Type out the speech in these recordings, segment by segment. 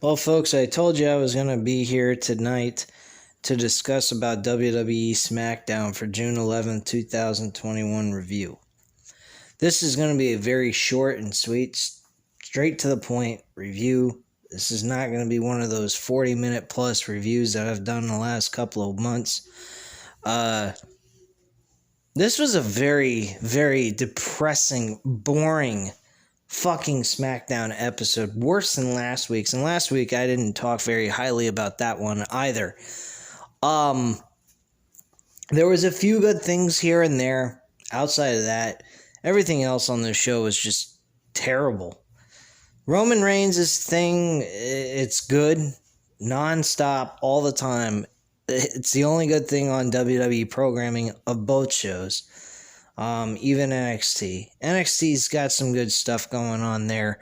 Well, folks, I told you I was going to be here tonight to discuss about WWE Smackdown for June 11th, 2021 review. This is going to be a very short and sweet, straight to the point review. This is not going to be one of those 40-minute plus reviews that I've done in the last couple of months. This was a very, very depressing, boring fucking Smackdown episode, worse than last week's. And last week I didn't talk very highly about that one either. There was a few good things here and there. Outside of that, everything else on this show was just terrible. Roman Reigns' thing, it's good, non-stop, all the time. It's the only good thing on WWE programming of both shows. Even NXT. NXT's got some good stuff going on there.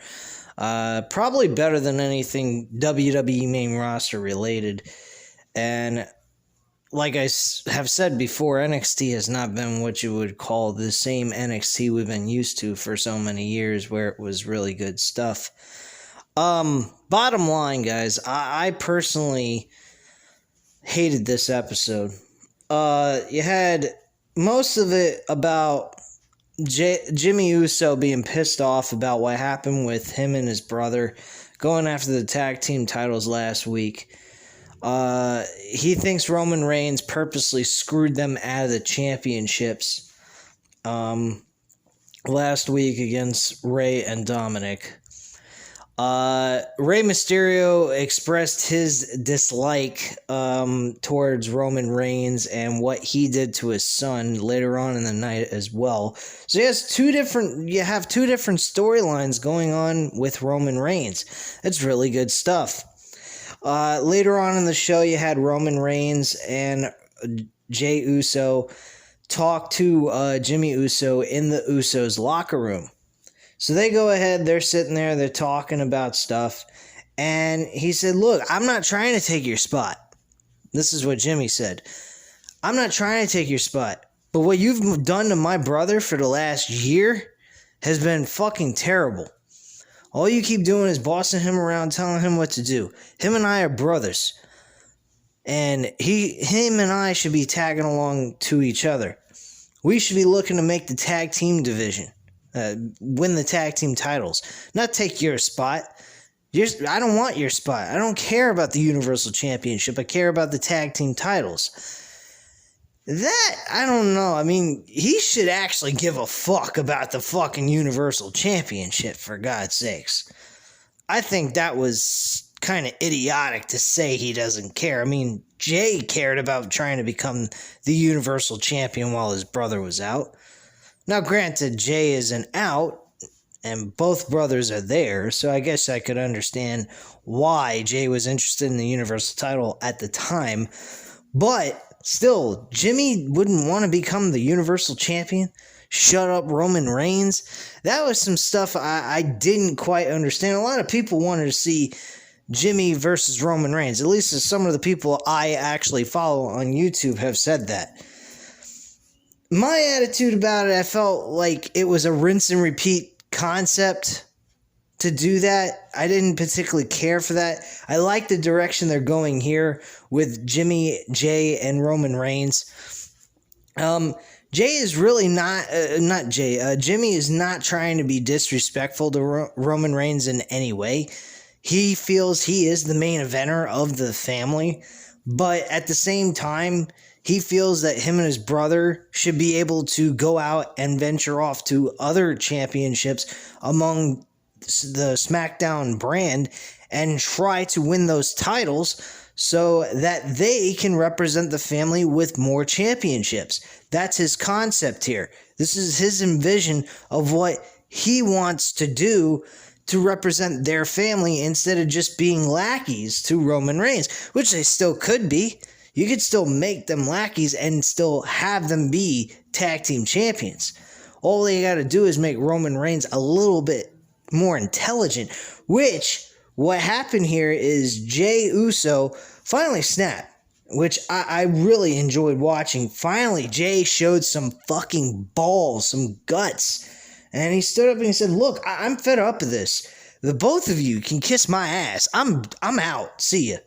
Probably better than anything WWE main roster related. And like I have said before, NXT has not been what you would call the same NXT we've been used to for so many years, where it was really good stuff. Bottom line, guys, I personally hated this episode. You had most of it about Jimmy Uso being pissed off about what happened with him and his brother going after the tag team titles last week. He thinks Roman Reigns purposely screwed them out of the championships last week against Rey and Dominic. Rey Mysterio expressed his dislike towards Roman Reigns and what he did to his son later on in the night as well. So you have two different storylines going on with Roman Reigns. It's really good stuff. Later on in the show, you had Roman Reigns and Jey Uso talk to Jimmy Uso in the Usos locker room. So they go ahead, they're sitting there, they're talking about stuff, and he said, look, I'm not trying to take your spot. This is what Jimmy said. I'm not trying to take your spot, but what you've done to my brother for the last year has been fucking terrible. All you keep doing is bossing him around, telling him what to do. Him and I are brothers, and him and I should be tagging along to each other. We should be looking to make the tag team division. Win the tag team titles, not take your spot. I don't want your spot. I don't care about the Universal Championship. I care about the tag team titles. That, I don't know. I mean, he should actually give a fuck about the fucking Universal Championship, for God's sakes. I think that was kind of idiotic to say he doesn't care. I mean, Jey cared about trying to become the Universal Champion while his brother was out. Now, granted, Jey isn't out, and both brothers are there, so I guess I could understand why Jey was interested in the Universal title at the time. But still, Jimmy wouldn't want to become the Universal Champion? Shut up, Roman Reigns? That was some stuff I didn't quite understand. A lot of people wanted to see Jimmy versus Roman Reigns. At least some of the people I actually follow on YouTube have said that. My attitude about it, I felt like it was a rinse and repeat concept to do that. I didn't particularly care for that. I like the direction they're going here with Jimmy, Jey, and Roman Reigns. Jey is really Jimmy is not trying to be disrespectful to Roman Reigns in any way. He feels he is the main eventer of the family, but at the same time, he feels that him and his brother should be able to go out and venture off to other championships among the Smackdown brand and try to win those titles so that they can represent the family with more championships. That's his concept here. This is his envision of what he wants to do to represent their family instead of just being lackeys to Roman Reigns, which they still could be. You could still make them lackeys and still have them be tag team champions. All they got to do is make Roman Reigns a little bit more intelligent, which what happened here is Jey Uso finally snapped, which I really enjoyed watching. Finally, Jey showed some fucking balls, some guts. And he stood up and he said, look, I'm fed up with this. The both of you can kiss my ass. I'm out. See ya.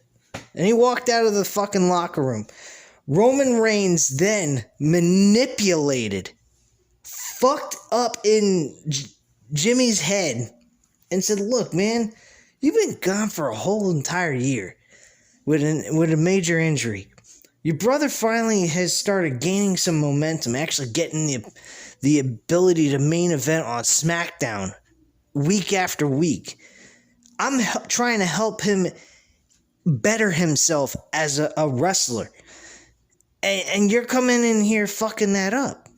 And he walked out of the fucking locker room. Roman Reigns then manipulated, fucked up in Jimmy's head, and said, look, man, you've been gone for a whole entire year with a major injury. Your brother finally has started gaining some momentum, actually getting the ability to main event on Smackdown week after week. I'm trying to help him better himself as a wrestler. And you're coming in here fucking that up.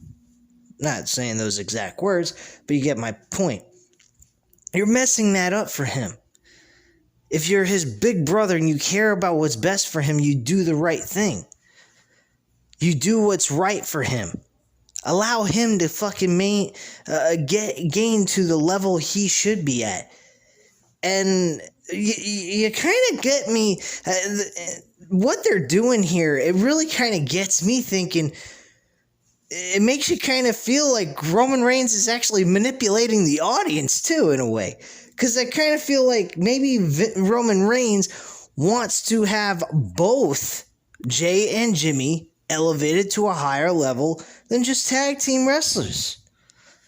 Not saying those exact words, but you get my point. You're messing that up for him. If you're his big brother and you care about what's best for him, you do the right thing. You do what's right for him. Allow him to fucking gain to the level he should be at. And you kind of get me. What they're doing here, it really kind of gets me thinking. It makes you kind of feel like Roman Reigns is actually manipulating the audience too, in a way. Because I kind of feel like maybe Roman Reigns wants to have both Jay and Jimmy elevated to a higher level than just tag team wrestlers.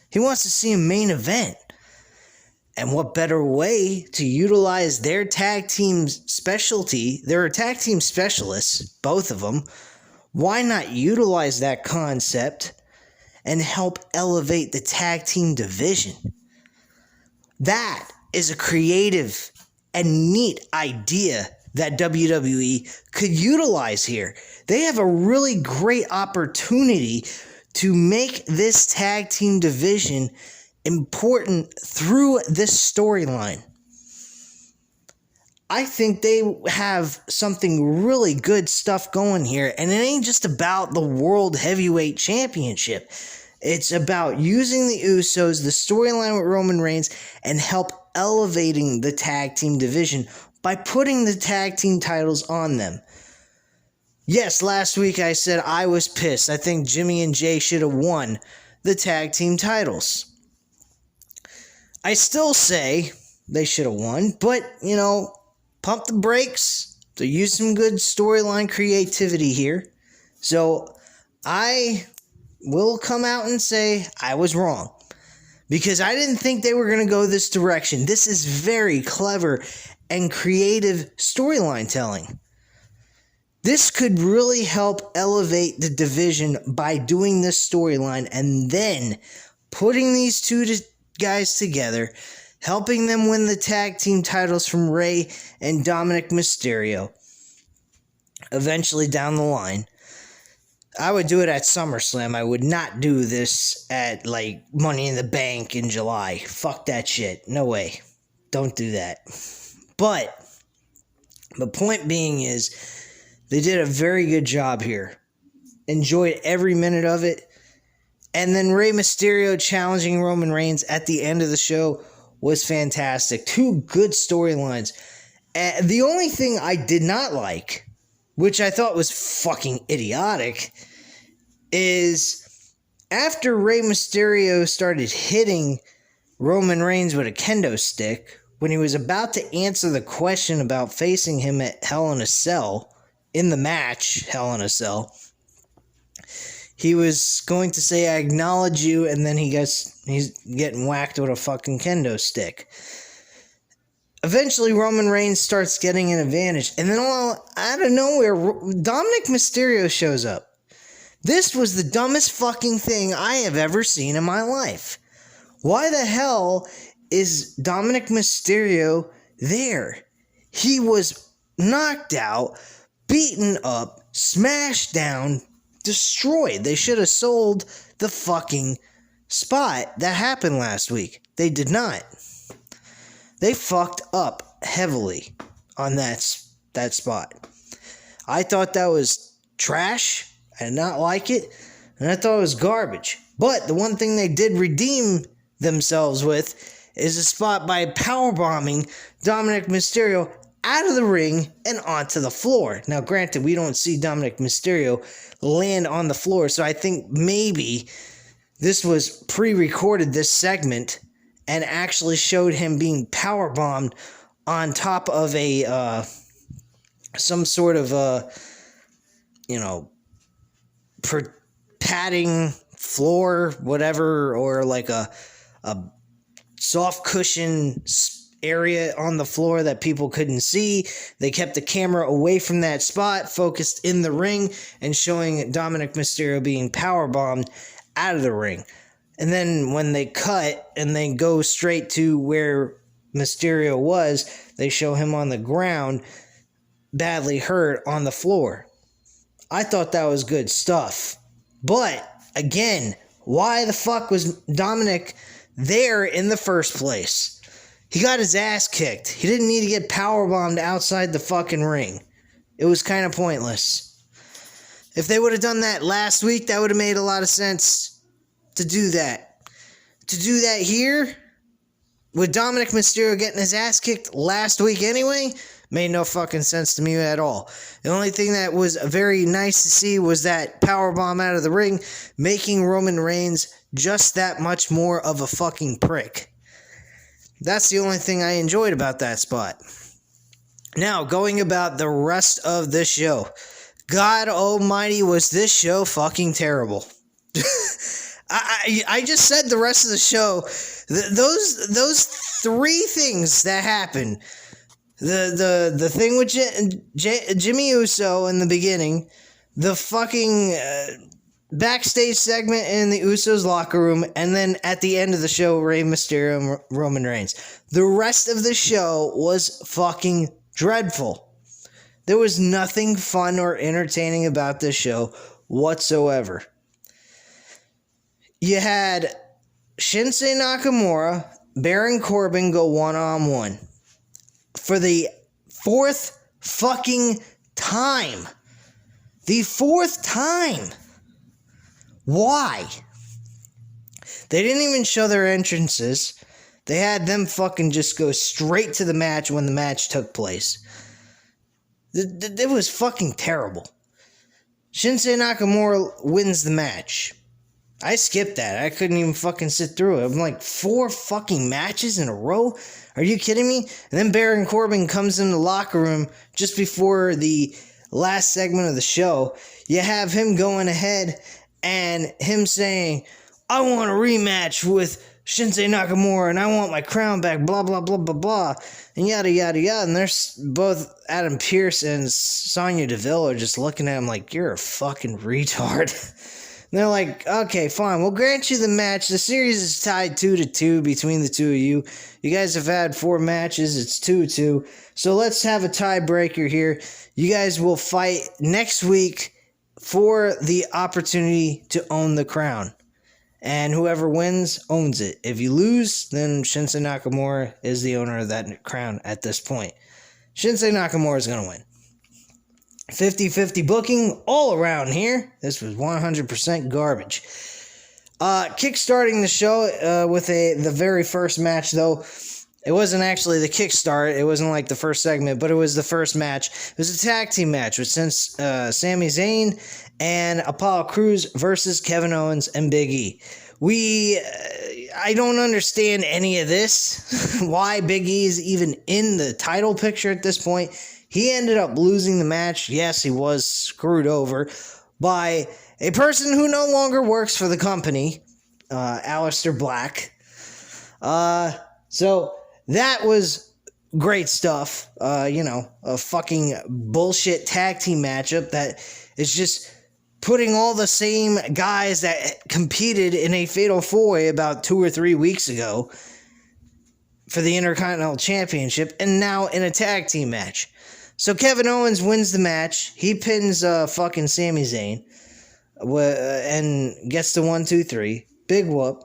He wants to see a main event. And what better way to utilize their tag team specialty? They're tag team specialists, both of them. Why not utilize that concept and help elevate the tag team division? That is a creative and neat idea that WWE could utilize here. They have a really great opportunity to make this tag team division important through this storyline. I think they have something really good stuff going here, and it ain't just about the World Heavyweight Championship. It's about using the Usos, the storyline with Roman Reigns, and help elevating the tag team division by putting the tag team titles on them. Yes, last week I said I was pissed. I think Jimmy and Jay should have won the tag team titles. I still say they should have won, but, pump the brakes. They use some good storyline creativity here. So I will come out and say I was wrong. Because I didn't think they were going to go this direction. This is very clever and creative storyline telling. This could really help elevate the division by doing this storyline and then putting these two guys together, helping them win the tag team titles from Rey and Dominic Mysterio. Eventually down the line. I would do it at SummerSlam. I would not do this at, Money in the Bank in July. Fuck that shit. No way. Don't do that. But the point being is, they did a very good job here. Enjoyed every minute of it. And then Rey Mysterio challenging Roman Reigns at the end of the show was fantastic. Two good storylines. The only thing I did not like, which I thought was fucking idiotic, is after Rey Mysterio started hitting Roman Reigns with a kendo stick, when he was about to answer the question about facing him at Hell in a Cell, in the match Hell in a Cell, he was going to say, I acknowledge you, and then he's getting whacked with a fucking kendo stick. Eventually, Roman Reigns starts getting an advantage, and then out of nowhere, Dominic Mysterio shows up. This was the dumbest fucking thing I have ever seen in my life. Why the hell is Dominic Mysterio there? He was knocked out, beaten up, smashed down, destroyed. They should have sold the fucking spot that happened last week. They did not. They fucked up heavily on that spot. I thought that was trash. I did not like it. And I thought it was garbage. But the one thing they did redeem themselves with is a spot by powerbombing Dominic Mysterio out of the ring and onto the floor. Now, granted, we don't see Dominic Mysterio land on the floor, so I think maybe this was pre-recorded, this segment, and actually showed him being powerbombed on top of a some sort of padding floor, whatever, or like a soft cushion area on the floor that people couldn't see. They kept the camera away from that spot, focused in the ring, and showing Dominic Mysterio being powerbombed out of the ring. And then when they cut and they go straight to where Mysterio was, they show him on the ground, badly hurt on the floor. I thought that was good stuff. But, again, why the fuck was Dominic there in the first place? He got his ass kicked. He didn't need to get powerbombed outside the fucking ring. It was kind of pointless. If they would have done that last week, that would have made a lot of sense to do that. To do that here, with Dominic Mysterio getting his ass kicked last week anyway, made no fucking sense to me at all. The only thing that was very nice to see was that powerbomb out of the ring, making Roman Reigns just that much more of a fucking prick. That's the only thing I enjoyed about that spot. Now, going about the rest of this show. God almighty, was this show fucking terrible. I just said the rest of the show. Those three things that happened. The thing with Jimmy Uso in the beginning. The fucking backstage segment in the Usos locker room, and then at the end of the show, Rey Mysterio and Roman Reigns. The rest of the show was fucking dreadful. There was nothing fun or entertaining about this show whatsoever. You had Shinsuke Nakamura, Baron Corbin go one-on-one for the fourth fucking time. The fourth time. Why? They didn't even show their entrances. They had them fucking just go straight to the match when the match took place. It was fucking terrible. Shinsuke Nakamura wins the match. I skipped that. I couldn't even fucking sit through it. I'm like, 4 fucking matches in a row? Are you kidding me? And then Baron Corbin comes in the locker room just before the last segment of the show. You have him going ahead and him saying, I want a rematch with Shinsuke Nakamura and I want my crown back, blah, blah, blah, blah, blah, and yada, yada, yada. And there's both Adam Pearce and Sonya Deville are just looking at him like, you're a fucking retard. And they're like, okay, fine, we'll grant you the match. The series is tied 2-2 between the two of you. You guys have had 4 matches. It's 2-2. So let's have a tiebreaker here. You guys will fight next week for the opportunity to own the crown. And whoever wins owns it. If you lose, then Shinsuke Nakamura is the owner of that crown at this point. Shinsuke Nakamura is going to win. 50-50 booking all around here. This was 100% garbage. Kickstarting the show with the very first match, though. It wasn't actually the kickstart. It wasn't like the first segment, but it was the first match. It was a tag team match with Sami Zayn and Apollo Crews versus Kevin Owens and Big E. I don't understand any of this. Why Big E is even in the title picture at this point. He ended up losing the match. Yes, he was screwed over by a person who no longer works for the company, Aleister Black. So that was great stuff. A fucking bullshit tag team matchup that is just putting all the same guys that competed in a Fatal 4-Way about 2 or 3 weeks ago for the Intercontinental Championship and now in a tag team match. So Kevin Owens wins the match. He pins fucking Sami Zayn and gets the 1-2-3. Big whoop.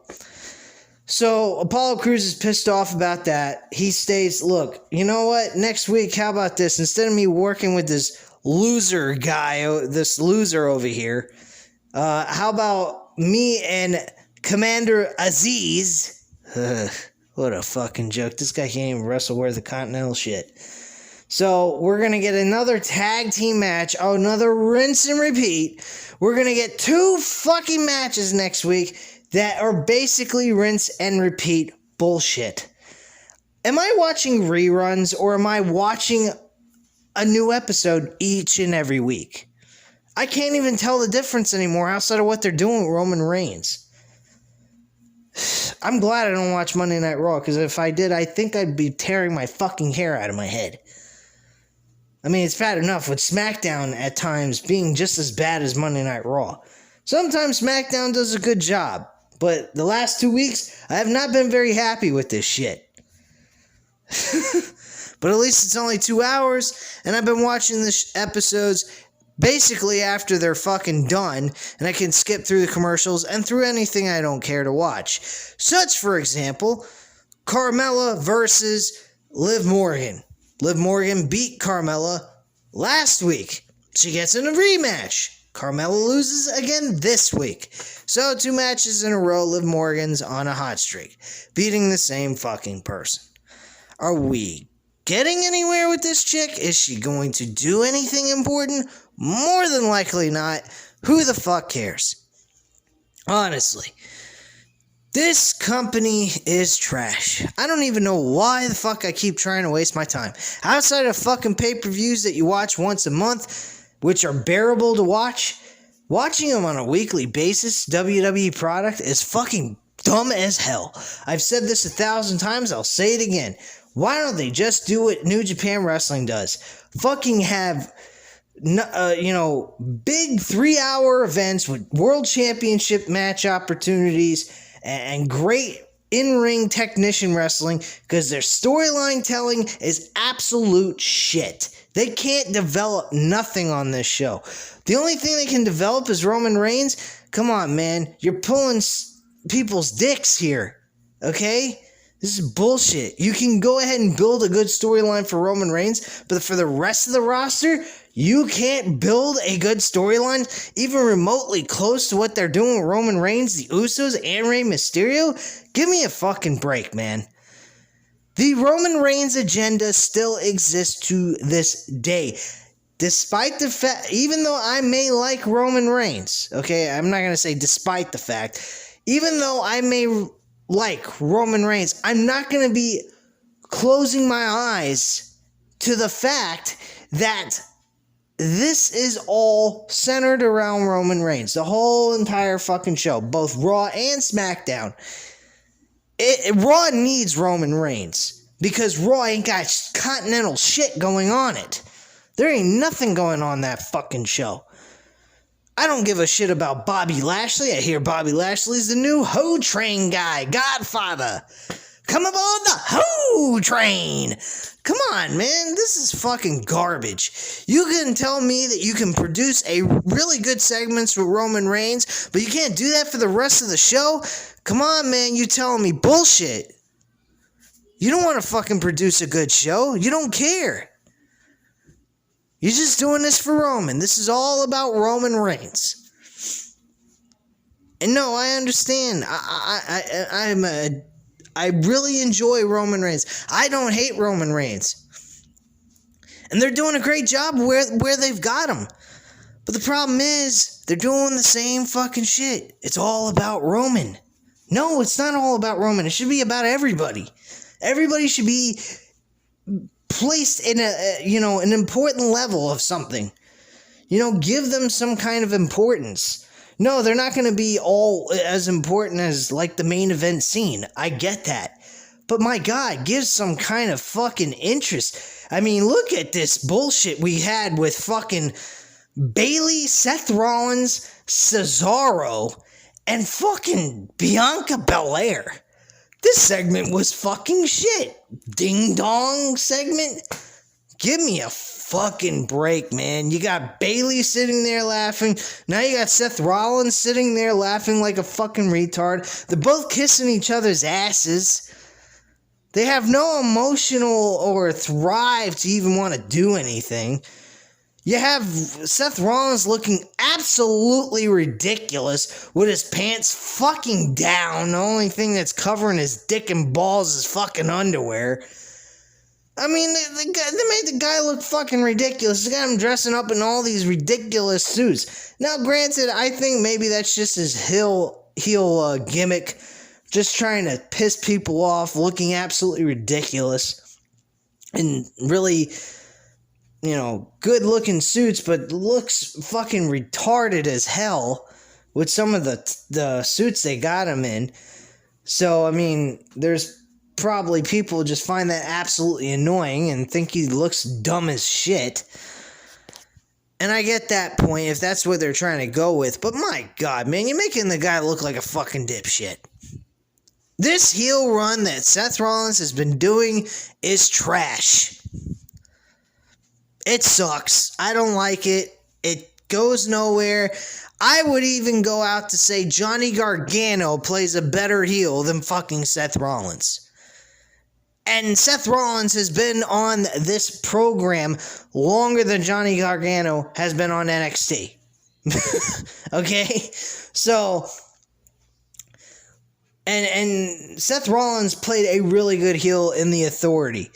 So Apollo Crews is pissed off about that. He states, look, you know what? Next week, how about this? Instead of me working with this loser guy, this loser over here, how about me and Commander Aziz? What a fucking joke. This guy can't even wrestle worth the Continental shit. So we're going to get another tag team match. Oh, another rinse and repeat. We're going to get 2 fucking matches next week that are basically rinse and repeat bullshit. Am I watching reruns or am I watching a new episode each and every week? I can't even tell the difference anymore outside of what they're doing with Roman Reigns. I'm glad I don't watch Monday Night Raw, because if I did, I think I'd be tearing my fucking hair out of my head. I mean, it's bad enough with Smackdown at times being just as bad as Monday Night Raw. Sometimes Smackdown does a good job, but the last 2 weeks, I have not been very happy with this shit. But at least it's only 2 hours, and I've been watching the episodes basically after they're fucking done, and I can skip through the commercials and through anything I don't care to watch. Such, for example, Carmella versus Liv Morgan. Liv Morgan beat Carmella last week. She gets in a rematch. Carmella loses again this week. So 2 matches in a row, Liv Morgan's on a hot streak, beating the same fucking person. Are we getting anywhere with this chick? Is she going to do anything important? More than likely not. Who the fuck cares? Honestly. This company is trash. I don't even know why the fuck I keep trying to waste my time. Outside of fucking pay-per-views that you watch once a month, which are bearable to watch, watching them on a weekly basis, WWE product, is fucking dumb as hell. I've said this 1,000 times, I'll say it again. Why don't they just do what New Japan Wrestling does? Fucking have, big 3-hour events with world championship match opportunities and great in-ring technician wrestling, because their storyline telling is absolute shit. They can't develop nothing on this show. The only thing they can develop is Roman Reigns. Come on, man. You're pulling people's dicks here. Okay? This is bullshit. You can go ahead and build a good storyline for Roman Reigns, but for the rest of the roster, you can't build a good storyline even remotely close to what they're doing with Roman Reigns, the Usos, and Rey Mysterio? Give me a fucking break, man. The Roman Reigns agenda still exists to this day. Despite the fact, even though I may like Roman Reigns, okay, I'm not going to say despite the fact, even though I may like Roman Reigns, I'm not going to be closing my eyes to the fact that this is all centered around Roman Reigns. The whole entire fucking show, both Raw and SmackDown. Raw needs Roman Reigns because Raw ain't got continental shit going on it. There ain't nothing going on that fucking show. I don't give a shit about Bobby Lashley. I hear Bobby Lashley's the new Ho Train guy, Godfather. Come aboard the Ho Train. Come on, man. This is fucking garbage. You can tell me that you can produce a really good segments with Roman Reigns, but you can't do that for the rest of the show? Come on, man. You telling me bullshit. You don't want to fucking produce a good show. You don't care. You're just doing this for Roman. This is all about Roman Reigns. And no, I understand. I really enjoy Roman Reigns. I don't hate Roman Reigns. And they're doing a great job where they've got him. But the problem is, they're doing the same fucking shit. It's all about Roman. No, it's not all about Roman. It should be about everybody. Everybody should be placed in an important level of something. Give them some kind of importance. No, they're not going to be all as important as, like, the main event scene. I get that. But my God, give some kind of fucking interest. I mean, look at this bullshit we had with fucking Bayley, Seth Rollins, Cesaro, and fucking Bianca Belair. This segment was fucking shit. Ding dong segment? Give me a fucking break, man. You got Bayley sitting there laughing. Now you got Seth Rollins sitting there laughing like a fucking retard. They're both kissing each other's asses. They have no emotional or thrive to even want to do anything. You have Seth Rollins looking absolutely ridiculous with his pants fucking down. The only thing that's covering his dick and balls is fucking underwear. I mean, they made the guy look fucking ridiculous. They got him dressing up in all these ridiculous suits. Now, granted, I think maybe that's just his heel gimmick just trying to piss people off, looking absolutely ridiculous, and really, good looking suits, but looks fucking retarded as hell with some of the suits they got him in. So, I mean, there's probably people just find that absolutely annoying and think he looks dumb as shit. And I get that point if that's what they're trying to go with. But my God, man, you're making the guy look like a fucking dipshit. This heel run that Seth Rollins has been doing is trash. It sucks. I don't like it. It goes nowhere. I would even go out to say Johnny Gargano plays a better heel than fucking Seth Rollins. And Seth Rollins has been on this program longer than Johnny Gargano has been on NXT. Okay? So, and Seth Rollins played a really good heel in The Authority.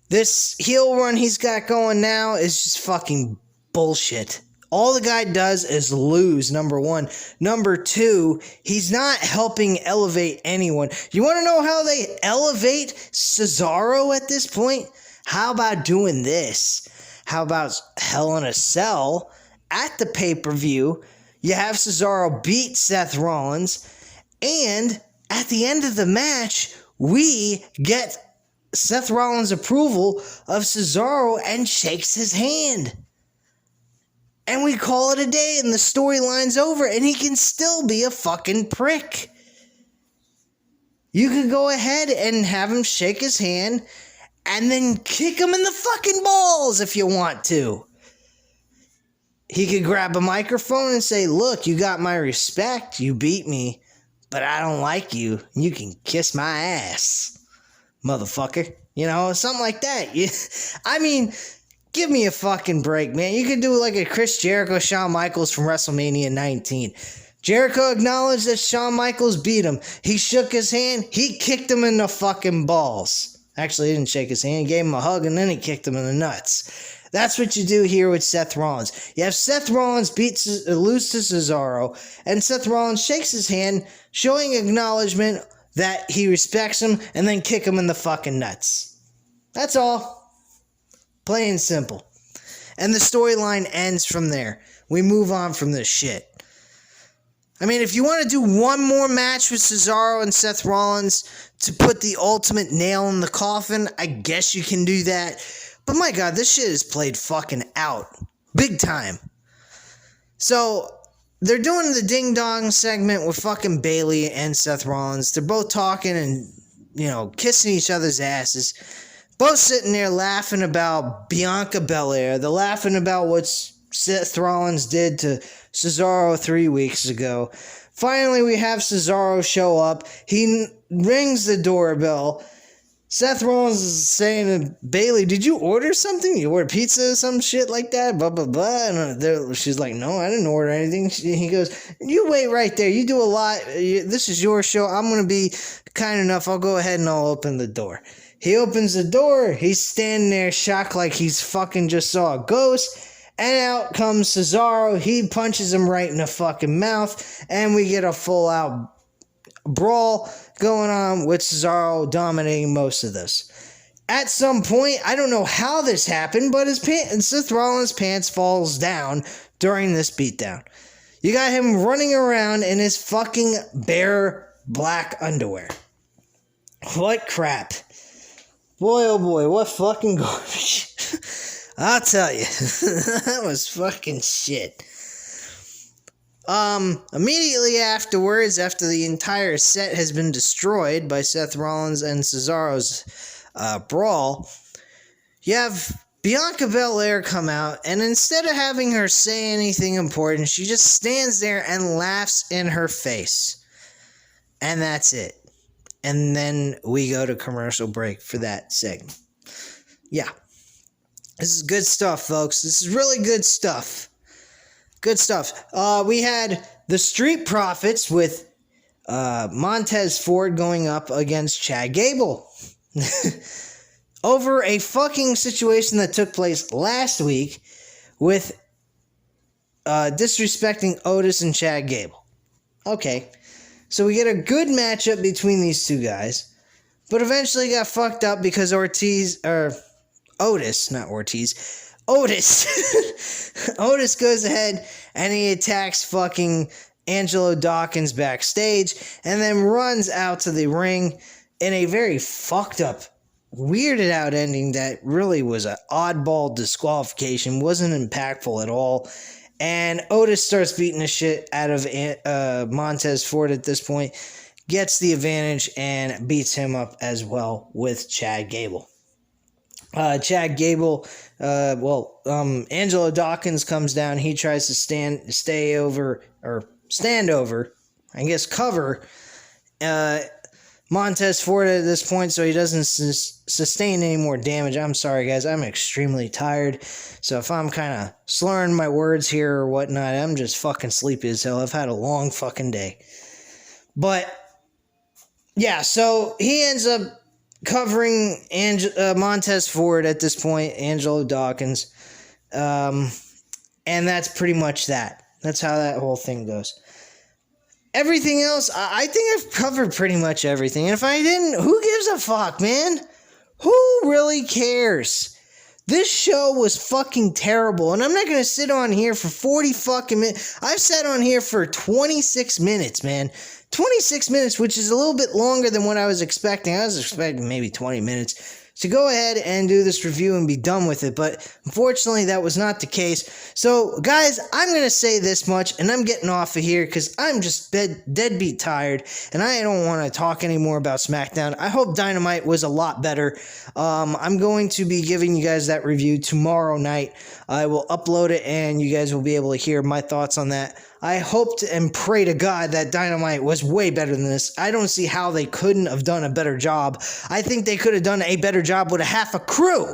This heel run he's got going now is just fucking bullshit. All the guy does is lose, number one. Number two, he's not helping elevate anyone. You want to know how they elevate Cesaro at this point? How about doing this? How about Hell in a Cell at the pay-per-view? You have Cesaro beat Seth Rollins, and at the end of the match, we get Seth Rollins' approval of Cesaro and shakes his hand. And we call it a day, and the storyline's over, and he can still be a fucking prick. You could go ahead and have him shake his hand, and then kick him in the fucking balls if you want to. He could grab a microphone and say, look, you got my respect, you beat me, but I don't like you, you can kiss my ass, motherfucker. Something like that. I mean, give me a fucking break, man. You could do like a Chris Jericho, Shawn Michaels from WrestleMania 19. Jericho acknowledged that Shawn Michaels beat him. He shook his hand. He kicked him in the fucking balls. Actually, he didn't shake his hand. He gave him a hug, and then he kicked him in the nuts. That's what you do here with Seth Rollins. You have Seth Rollins lose to Cesaro, and Seth Rollins shakes his hand, showing acknowledgement that he respects him, and then kick him in the fucking nuts. That's all. Plain and simple. And the storyline ends from there. We move on from this shit. I mean, if you want to do one more match with Cesaro and Seth Rollins to put the ultimate nail in the coffin, I guess you can do that. But my God, this shit is played fucking out. Big time. So, they're doing the ding dong segment with fucking Bayley and Seth Rollins. They're both talking and, kissing each other's asses. Both sitting there laughing about Bianca Belair. They're laughing about what Seth Rollins did to Cesaro 3 weeks ago. Finally, we have Cesaro show up. He rings the doorbell. Seth Rollins is saying to Bayley, did you order something? You ordered pizza or some shit like that? Blah, blah, blah. And she's like, no, I didn't order anything. He goes, you wait right there. You do a lot. This is your show. I'm going to be kind enough. I'll go ahead and I'll open the door. He opens the door. He's standing there shocked like he's fucking just saw a ghost. And out comes Cesaro. He punches him right in the fucking mouth. And we get a full out brawl going on with Cesaro dominating most of this. At some point, I don't know how this happened, but Seth Rollins' pants falls down during this beatdown. You got him running around in his fucking bare black underwear. What crap. Boy, oh boy, what fucking garbage. I'll tell you. That was fucking shit. Immediately afterwards, after the entire set has been destroyed by Seth Rollins and Cesaro's brawl, you have Bianca Belair come out, and instead of having her say anything important, she just stands there and laughs in her face. And that's it. And then we go to commercial break for that segment. Yeah. This is good stuff, folks. This is really good stuff. Good stuff. We had the Street Profits with Montez Ford going up against Chad Gable. Over a fucking situation that took place last week with disrespecting Otis and Chad Gable. Okay. So we get a good matchup between these two guys. But eventually got fucked up because Otis, not Ortiz. Otis. Otis goes ahead and he attacks fucking Angelo Dawkins backstage and then runs out to the ring in a very fucked up, weirded out ending that really was an oddball disqualification, wasn't impactful at all. And Otis starts beating the shit out of Montez Ford at this point, gets the advantage and beats him up as well with Chad Gable. Chad Gable, Angelo Dawkins comes down. He tries to stand over, cover Montez Ford at this point so he doesn't sustain any more damage. I'm sorry, guys. I'm extremely tired. So if I'm kind of slurring my words here or whatnot, I'm just fucking sleepy as hell. I've had a long fucking day. But yeah, so he ends up covering Montez Ford at this point, Angelo Dawkins. And that's pretty much that. That's how that whole thing goes. Everything else, I think I've covered pretty much everything. And if I didn't, who gives a fuck, man? Who really cares? This show was fucking terrible. And I'm not going to sit on here for 40 fucking minutes. I've sat on here for 26 minutes, man. 26 minutes, which is a little bit longer than what I was expecting. I was expecting maybe 20 minutes to go ahead and do this review and be done with it, but unfortunately that was not the case. So guys, I'm going to say this much and I'm getting off of here because I'm just deadbeat tired and I don't want to talk anymore about Smackdown. I hope Dynamite was a lot better. I'm going to be giving you guys that review tomorrow night. I will upload it and you guys will be able to hear my thoughts on that. I hope and pray to God that Dynamite was way better than this. I don't see how they couldn't have done a better job. I think they could have done a better job with a half a crew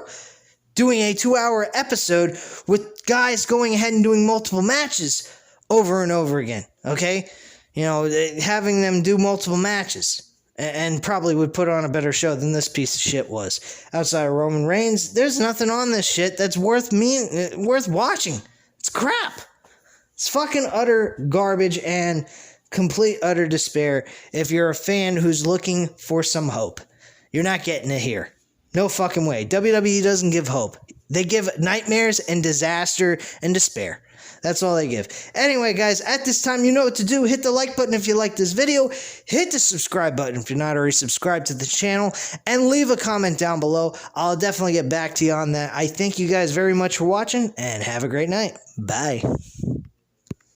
doing a 2-hour episode with guys going ahead and doing multiple matches over and over again, okay? You know, having them do multiple matches and probably would put on a better show than this piece of shit was. Outside of Roman Reigns, there's nothing on this shit that's worth watching. It's crap. It's fucking utter garbage and complete utter despair if you're a fan who's looking for some hope. You're not getting it here. No fucking way. WWE doesn't give hope. They give nightmares and disaster and despair. That's all they give. Anyway, guys, at this time, you know what to do. Hit the like button if you like this video. Hit the subscribe button if you're not already subscribed to the channel. And leave a comment down below. I'll definitely get back to you on that. I thank you guys very much for watching, and have a great night. Bye.